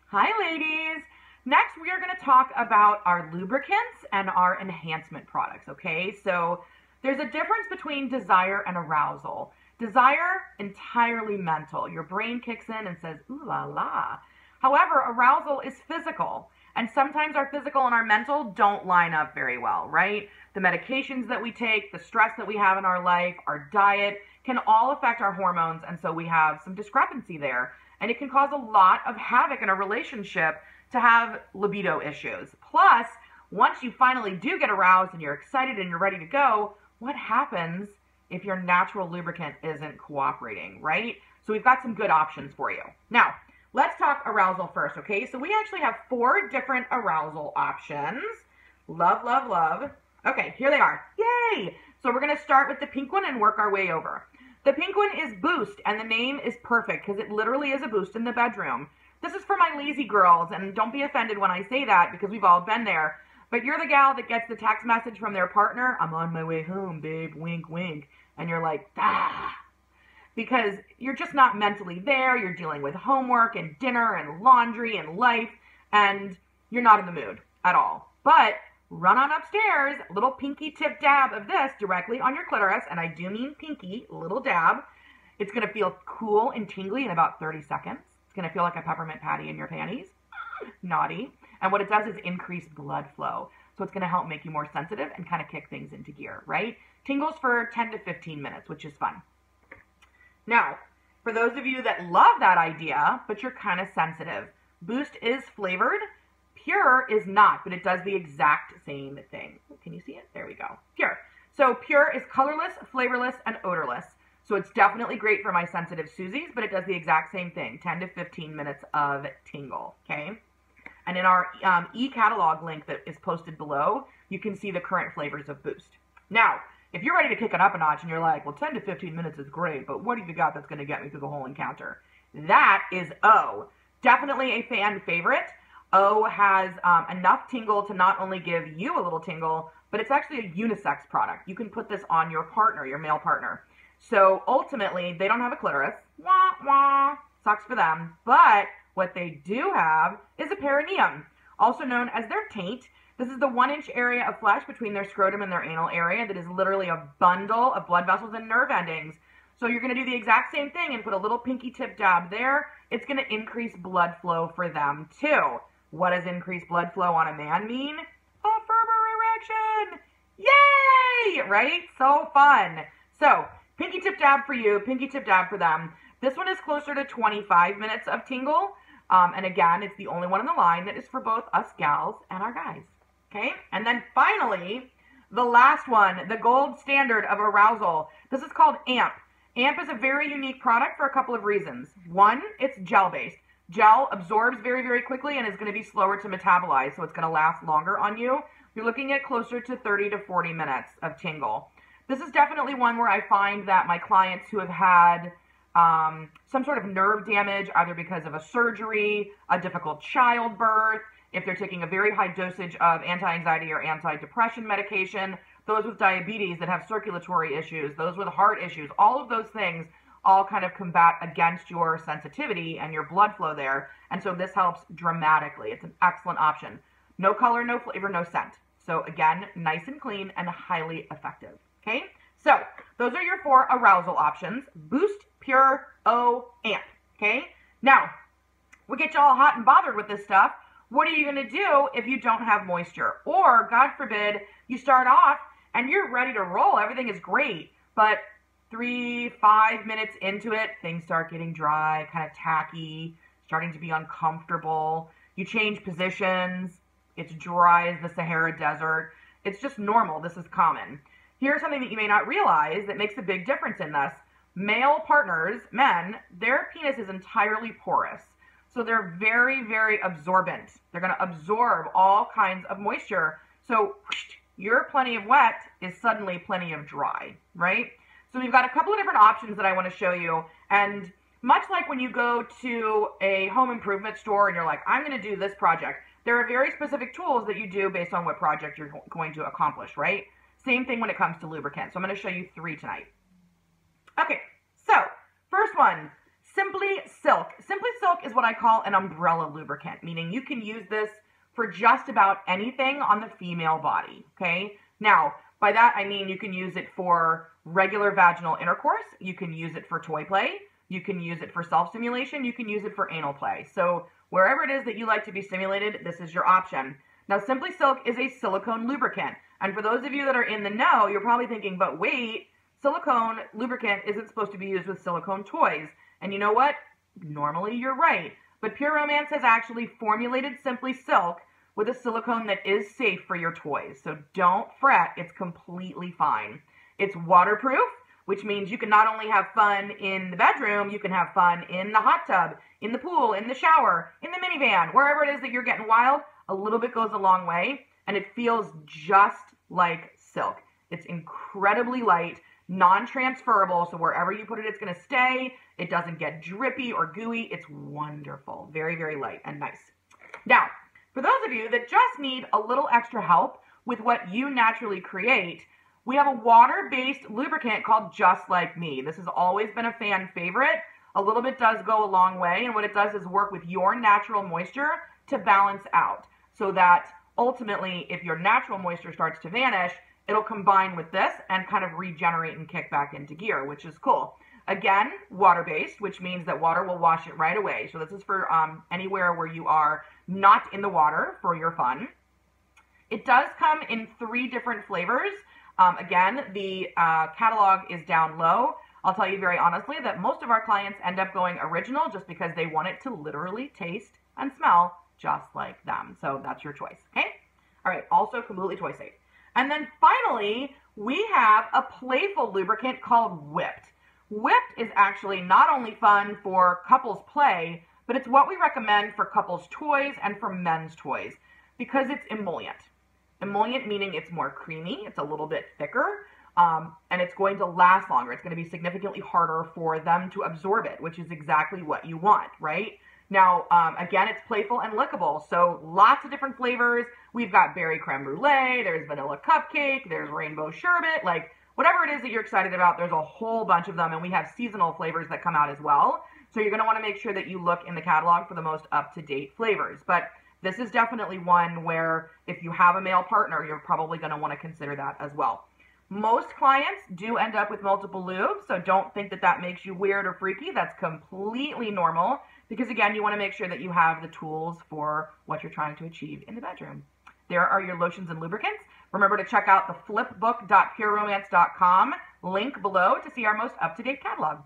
Hi, ladies. Next, we are going to talk about our lubricants and our enhancement products, okay? So there's a difference between desire and arousal. Desire, entirely mental. Your brain kicks in and says, ooh la la. However, arousal is physical. And sometimes our physical and our mental don't line up very well, right? The medications that we take, the stress that we have in our life, our diet can all affect our hormones. And so we have some discrepancy there. And it can cause a lot of havoc in a relationship to have libido issues. Plus, once you finally do get aroused and you're excited and you're ready to go, what happens if your natural lubricant isn't cooperating, right? So we've got some good options for you. Now, let's talk arousal first, okay? So we actually have 4 different arousal options. Love, love, love. Okay, here they are. Yay! So we're going to start with the pink one and work our way over. The pink one is Boost, and the name is perfect because it literally is a boost in the bedroom. This is for my lazy girls, and don't be offended when I say that because we've all been there. But you're the gal that gets the text message from their partner, I'm on my way home, babe, wink, wink. And you're like, ah. Because you're just not mentally there. You're dealing with homework and dinner and laundry and life, and you're not in the mood at all. But run on upstairs, little pinky tip dab of this directly on your clitoris, and I do mean pinky, little dab. It's going to feel cool and tingly in about 30 seconds. It's going to feel like a peppermint patty in your panties. Naughty. And what it does is increase blood flow. So it's going to help make you more sensitive and kind of kick things into gear, right? Tingles for 10 to 15 minutes, which is fun. Now, for those of you that love that idea, but you're kind of sensitive, Boost is flavored. Pure is not, but it does the exact same thing. Can you see it? There we go. Pure. So Pure is colorless, flavorless, and odorless. So it's definitely great for my sensitive Susies, but it does the exact same thing, 10 to 15 minutes of tingle, okay? And in our e-catalog link that is posted below, you can see the current flavors of Boost. Now, if you're ready to kick it up a notch and you're like, well, 10 to 15 minutes is great, but what have you got that's going to get me through the whole encounter? That is O. Definitely a fan favorite. O has enough tingle to not only give you a little tingle, but it's actually a unisex product. You can put this on your partner, your male partner. So ultimately, they don't have a clitoris. Wah, wah. Sucks for them. But what they do have is a perineum, also known as their taint. This is the 1-inch area of flesh between their scrotum and their anal area that is literally a bundle of blood vessels and nerve endings. So you're going to do the exact same thing and put a little pinky tip dab there. It's going to increase blood flow for them too. What does increased blood flow on a man mean? A firmer erection! Yay! Right? So fun. So, pinky tip dab for you, pinky tip dab for them. This one is closer to 25 minutes of tingle. And again, it's the only one in the line that is for both us gals and our guys. Okay? And then finally, the last one, the gold standard of arousal. This is called AMP. AMP is a very unique product for a couple of reasons. One, it's gel-based. Gel absorbs very, very quickly and is going to be slower to metabolize, so it's going to last longer on you. You're looking at closer to 30 to 40 minutes of tingle. This is definitely one where I find that my clients who have had some sort of nerve damage, either because of a surgery, a difficult childbirth, if they're taking a very high dosage of anti-anxiety or anti-depression medication, those with diabetes that have circulatory issues, those with heart issues, all of those things all kind of combat against your sensitivity and your blood flow there. And so this helps dramatically. It's an excellent option. No color, no flavor, no scent. So again, nice and clean and highly effective. Okay? So those are your 4 arousal options. Boost, Pure, O, AMP. Okay? Now, we get you all hot and bothered with this stuff. What are you going to do if you don't have moisture? Or, God forbid, you start off and you're ready to roll. Everything is great. But 3-5 minutes into it, things start getting dry, kind of tacky, starting to be uncomfortable. You change positions. It's dry as the Sahara Desert. It's just normal. This is common. Here's something that you may not realize that makes a big difference in this. Male partners, men, their penis is entirely porous. So they're very, very absorbent. They're going to absorb all kinds of moisture. So your plenty of wet is suddenly plenty of dry, right? So we've got a couple of different options that I want to show you. And much like when you go to a home improvement store and you're like, I'm going to do this project, there are very specific tools that you do based on what project you're going to accomplish, right? Same thing when it comes to lubricant. So I'm going to show you 3 tonight. Okay, so first one, Simply Silk. Simply Silk is what I call an umbrella lubricant, meaning you can use this for just about anything on the female body, okay? Now, by that I mean you can use it for regular vaginal intercourse, you can use it for toy play, you can use it for self-stimulation, you can use it for anal play. So wherever it is that you like to be stimulated, this is your option. Now, Simply Silk is a silicone lubricant. And for those of you that are in the know, you're probably thinking, but wait, silicone lubricant isn't supposed to be used with silicone toys. And you know what? Normally you're right. But Pure Romance has actually formulated Simply Silk with a silicone that is safe for your toys. So don't fret, it's completely fine. It's waterproof, which means you can not only have fun in the bedroom, you can have fun in the hot tub, in the pool, in the shower, in the minivan, wherever it is that you're getting wild. A little bit goes a long way, and it feels just like silk. It's incredibly light, non-transferable, so wherever you put it, it's going to stay. It doesn't get drippy or gooey. It's wonderful. Very, very light and nice. Now, for those of you that just need a little extra help with what you naturally create, we have a water-based lubricant called Just Like Me. This has always been a fan favorite. A little bit does go a long way, and what it does is work with your natural moisture to balance out, so that ultimately, if your natural moisture starts to vanish, it'll combine with this and kind of regenerate and kick back into gear, which is cool. Again, water-based, which means that water will wash it right away. So this is for anywhere where you are not in the water for your fun. It does come in 3 different flavors. Again, the catalog is down low. I'll tell you very honestly that most of our clients end up going original just because they want it to literally taste and smell just like them. So that's your choice, okay? All right, also completely toy safe. And then finally, we have a playful lubricant called Whipped. Whipped is actually not only fun for couples play, but it's what we recommend for couples toys and for men's toys because it's emollient. Emollient meaning it's more creamy, it's a little bit thicker, and it's going to last longer. It's going to be significantly harder for them to absorb it, which is exactly what you want, right? Now, again, it's playful and lickable, so lots of different flavors. We've got berry creme brulee, there's vanilla cupcake, there's rainbow sherbet, like whatever it is that you're excited about, there's a whole bunch of them, and we have seasonal flavors that come out as well. So you're going to want to make sure that you look in the catalog for the most up-to-date flavors. But this is definitely one where if you have a male partner, you're probably going to want to consider that as well. Most clients do end up with multiple lubes, so don't think that that makes you weird or freaky. That's completely normal because, again, you want to make sure that you have the tools for what you're trying to achieve in the bedroom. There are your lotions and lubricants. Remember to check out the flipbook.pureromance.com link below to see our most up-to-date catalog.